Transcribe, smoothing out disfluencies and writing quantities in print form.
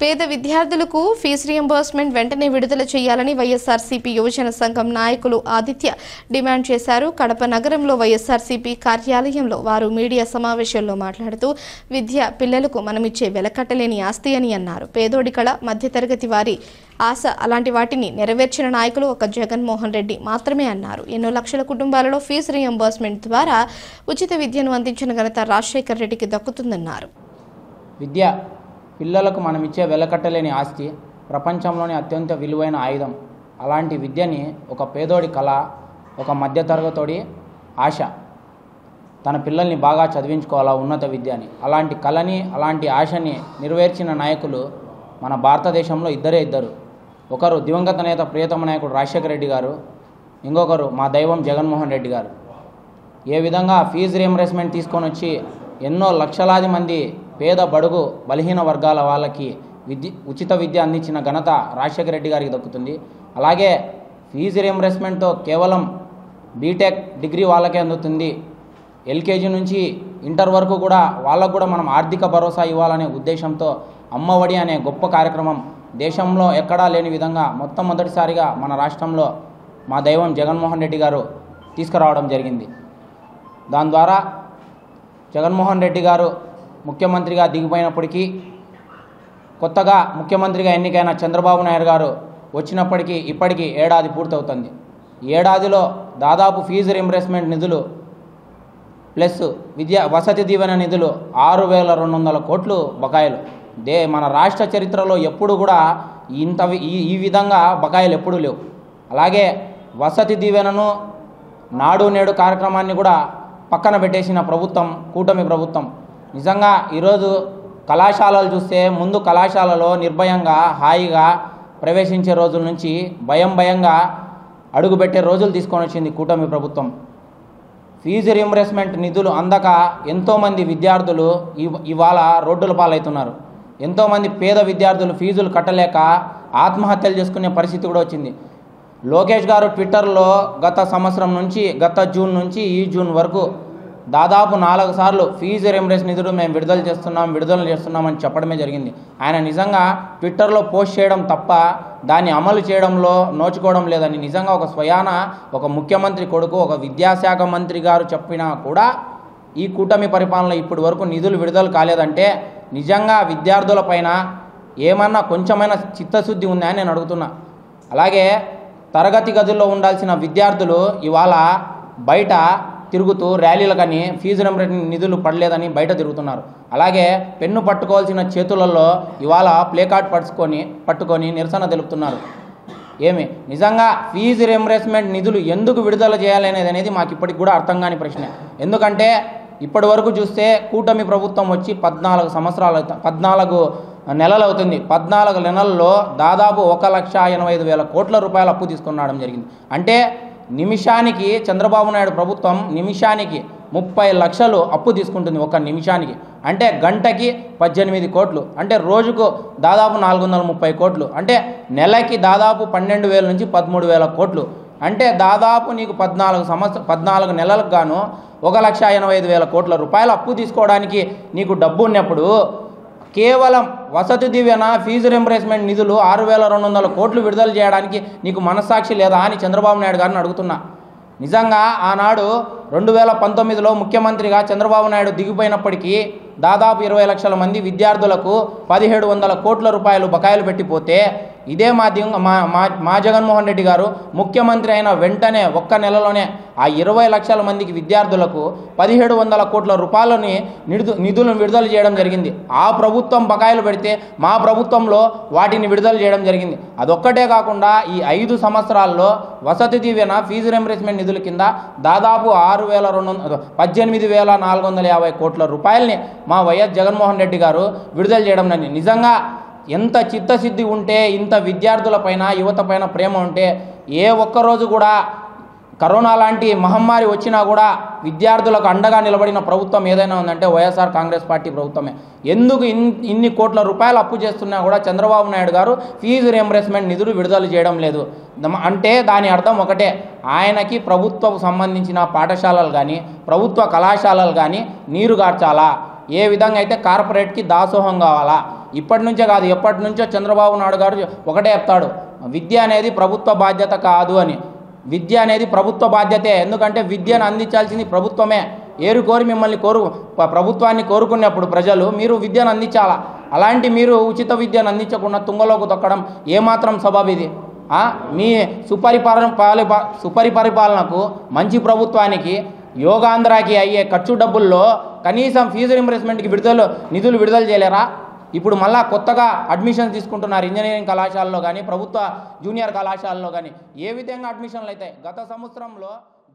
పేద విద్యార్థులకు fee reimbursement వెంటనే విడుదల చేయాలని వైఎస్ఆర్సీపీ యువజన సంఘం నాయకులు ఆదిత్య డిమాండ్ చేశారు. కడప నగరంలో వైఎస్ఆర్సీపీ కార్యాలయంలో వారు మీడియా సమావేశంలో మాట్లాడుతూ విద్య పిల్లలకు మనమిచ్చే వెలకట్టలేని ఆస్తి అని అన్నారు. పేదోడి కళ మధ్యతరగతి వారి ఆశ అలాంటి వాటిని నెరవేర్చిన నాయకులు ఒక జగన్మోహన్ రెడ్డి మాత్రమే అన్నారు. ఎన్నో లక్షల కుటుంబాలలో ఫీజు రియంబర్స్మెంట్ ద్వారా ఉచిత విద్యను అందించిన ఘనత రాజశేఖర్ రెడ్డికి దక్కుతుందన్నారు. విద్య పిల్లలకు మనం ఇచ్చే వెలకట్టలేని ఆస్తి, ప్రపంచంలోని అత్యంత విలువైన ఆయుధం. అలాంటి విద్యని ఒక పేదోడి కళ, ఒక మధ్యతరగతోడి ఆశ. తన పిల్లల్ని బాగా చదివించుకోవాలా ఉన్నత విద్యని. అలాంటి కళని, అలాంటి ఆశని నెరవేర్చిన నాయకులు మన భారతదేశంలో ఇద్దరు. ఒకరు దివంగత నేత ప్రియతమ నాయకుడు రాజశేఖర రెడ్డి గారు, ఇంకొకరు మా దైవం జగన్మోహన్ రెడ్డి గారు. ఏ విధంగా ఫీజు రియంబర్స్మెంట్ తీసుకొని వచ్చి ఎన్నో లక్షలాది మంది పేద బడుగు బలహీన వర్గాల వాళ్ళకి ఉచిత విద్య అందించిన ఘనత రాజశేఖర రెడ్డి గారికి దక్కుతుంది. అలాగే ఫీజు రియంబర్స్మెంట్తో కేవలం బీటెక్ డిగ్రీ వాళ్ళకే అందుతుంది. ఎల్కేజీ నుంచి ఇంటర్ వరకు కూడా వాళ్ళకు కూడా మనం ఆర్థిక భరోసా ఇవ్వాలనే ఉద్దేశంతో అమ్మఒడి అనే గొప్ప కార్యక్రమం దేశంలో ఎక్కడా లేని విధంగా మొట్టమొదటిసారిగా మన రాష్ట్రంలో మా దైవం జగన్మోహన్ రెడ్డి గారు తీసుకురావడం జరిగింది. దాని ద్వారా జగన్మోహన్ రెడ్డి గారు ముఖ్యమంత్రిగా దిగిపోయినప్పటికీ, కొత్తగా ముఖ్యమంత్రిగా ఎన్నికైన చంద్రబాబు నాయుడు గారు వచ్చినప్పటికీ ఇప్పటికీ ఏడాది పూర్తవుతుంది. ఏడాదిలో దాదాపు ఫీజు రియంబర్స్మెంట్ నిధులు ప్లస్ వసతి దీవెన నిధులు 6,200 కోట్లు బకాయిలు. మన రాష్ట్ర చరిత్రలో ఎప్పుడు కూడా ఈ విధంగా బకాయిలు ఎప్పుడూ లేవు. అలాగే వసతి దీవెనను, నాడు నేడు కార్యక్రమాన్ని కూడా పక్కన పెట్టేసిన ప్రభుత్వం కూటమి ప్రభుత్వం. నిజంగా ఈరోజు కళాశాలలు చూస్తే ముందు కళాశాలలో నిర్భయంగా హాయిగా ప్రవేశించే రోజుల నుంచి భయంగా అడుగుపెట్టే రోజులు తీసుకొని వచ్చింది కూటమి ప్రభుత్వం. ఫీజు రియంబర్స్మెంట్ నిధులు అందక ఎంతోమంది విద్యార్థులు ఇవాళ రోడ్డుల పాలవుతున్నారు. ఎంతోమంది పేద విద్యార్థులు ఫీజులు కట్టలేక ఆత్మహత్యలు చేసుకునే పరిస్థితి కూడా వచ్చింది. లోకేష్ గారు ట్విట్టర్లో గత జూన్ నుంచి ఈ జూన్ వరకు దాదాపు 4 సార్లు ఫీజు రియంబర్స్మెంట్ నిధులు మేము విడుదల చేస్తున్నామని చెప్పడమే జరిగింది. ఆయన నిజంగా ట్విట్టర్లో పోస్ట్ చేయడం తప్ప దాన్ని అమలు చేయడంలో నోచుకోవడం లేదని నిజంగా ఒక ముఖ్యమంత్రి కొడుకు, ఒక విద్యాశాఖ మంత్రి గారు చెప్పినా కూడా ఈ కూటమి పరిపాలన ఇప్పటి వరకు నిధులు విడుదల కాలేదంటే నిజంగా విద్యార్థులపైన ఏమన్నా కొంచెమైనా చిత్తశుద్ధి ఉందా అని నేను అడుగుతున్నా. అలాగే తరగతి గదుల్లో ఉండాల్సిన విద్యార్థులు ఇవాళ బయట తిరుగుతూ ర్యాలీలకని ఫీజు రియంబర్స్మెంట్ నిధులు పడలేదని బయట తిరుగుతున్నారు. అలాగే పెన్ను పట్టుకోవాల్సిన చేతులలో ఇవాళ ప్లే కార్డ్ పట్టుకొని నిరసన తెలుపుతున్నారు. నిజంగా ఫీజు రియంబర్స్మెంట్ నిధులు ఎందుకు విడుదల చేయాలి అనేది మాకు ఇప్పటికి కూడా అర్థం కాని ప్రశ్న. ఎందుకంటే ఇప్పటి వరకు చూస్తే కూటమి ప్రభుత్వం వచ్చి 14 నెలలు అవుతుంది. 14 నెలల్లో దాదాపు 1,85,000 కోట్ల రూపాయల అప్పు తీసుకురావడం జరిగింది. అంటే నిమిషానికి చంద్రబాబు నాయుడు ప్రభుత్వం 30 లక్షలు అప్పు తీసుకుంటుంది ఒక నిమిషానికి. అంటే గంటకి 18 కోట్లు, అంటే రోజుకు దాదాపు 430 కోట్లు, అంటే నెలకి దాదాపు 12,000 నుంచి 13,000 కోట్లు. అంటే దాదాపు నీకు 14 నెలలకు గాను 1,85,000 కోట్ల రూపాయల అప్పు తీసుకోవడానికి నీకు డబ్బు ఉన్నప్పుడు కేవలం వసతి దీవెన ఫీజు రియంబర్స్మెంట్ నిధులు 6,200 కోట్లు విడుదల చేయడానికి నీకు మనస్సాక్షి లేదా అని చంద్రబాబు నాయుడు గారిని అడుగుతున్నా. నిజంగా ఆనాడు 2019లో ముఖ్యమంత్రిగా చంద్రబాబు నాయుడు దిగిపోయినప్పటికీ దాదాపు 20 లక్షల మంది విద్యార్థులకు 1,700 కోట్ల రూపాయలు బకాయిలు పెట్టిపోతే ఇదే మా జగన్మోహన్ రెడ్డి గారు ముఖ్యమంత్రి అయిన వెంటనే ఒక్క నెలలోనే ఆ 20 లక్షల మందికి విద్యార్థులకు 1,700 కోట్ల రూపాయలని నిధులను విడుదల చేయడం జరిగింది. ఆ ప్రభుత్వం బకాయిలు పెడితే మా ప్రభుత్వంలో వాటిని విడుదల చేయడం జరిగింది. అదొక్కటే కాకుండా ఈ 5 సంవత్సరాల్లో వసతి దీవెన ఫీజు రియంబర్స్మెంట్ నిధుల కింద దాదాపు 18,450 కోట్ల రూపాయలని మా వైఎస్ జగన్మోహన్ రెడ్డి గారు విడుదల చేయడం జరిగింది. నిజంగా ఎంత చిత్తశుద్ధి ఉంటే, ఇంత విద్యార్థులపైన యువతపైన ప్రేమ ఉంటే ఏ ఒక్కరోజు కూడా కరోనా లాంటి మహమ్మారి వచ్చినా కూడా విద్యార్థులకు అండగా నిలబడిన ప్రభుత్వం ఏదైనా ఉందంటే వైఎస్ఆర్ కాంగ్రెస్ పార్టీ ప్రభుత్వమే. ఎందుకు ఇన్ని కోట్ల రూపాయలు అప్పు చేస్తున్నా కూడా చంద్రబాబు నాయుడు గారు ఫీజు రియంబర్స్మెంట్ నిధులు విడుదల చేయడం లేదు అంటే దాని అర్థం ఒకటే, ఆయనకి ప్రభుత్వం సంబంధించిన పాఠశాలలు కానీ ప్రభుత్వ కళాశాలలు కానీ నీరు గార్చాలా, ఏ విధంగా అయితే కార్పొరేట్కి దాసోహం కావాలా, ఇప్పటి నుంచే కాదు, ఎప్పటి నుంచో చంద్రబాబు నాయుడు గారు ఒకటే చెప్తాడు, విద్య అనేది ప్రభుత్వ బాధ్యత కాదు అని. విద్య అనేది ప్రభుత్వ బాధ్యతే, ఎందుకంటే విద్యను అందించాల్సింది ప్రభుత్వమే. కోరి మిమ్మల్ని ప్రభుత్వాన్ని కోరుకున్నప్పుడు ప్రజలు మీరు విద్యను అందించాలా. అలాంటి మీరు ఉచిత విద్యను అందించకుండా తుంగలోకి తొక్కడం ఏమాత్రం సబబు ఇది? మీ సుపరిపాలనకు మంచి ప్రభుత్వానికి యోగాంధ్రాకి అయ్యే ఖర్చు డబ్బుల్లో కనీసం ఫీజు రింబర్స్మెంట్కి నిధులు విడుదల చేయలేరా? ఇప్పుడు మళ్ళా కొత్తగా అడ్మిషన్స్ తీసుకుంటున్నారు ఇంజనీరింగ్ కళాశాలలో కానీ ప్రభుత్వ జూనియర్ కళాశాలలో కానీ. ఏ విధంగా అడ్మిషన్లు అవుతాయి? గత సంవత్సరంలో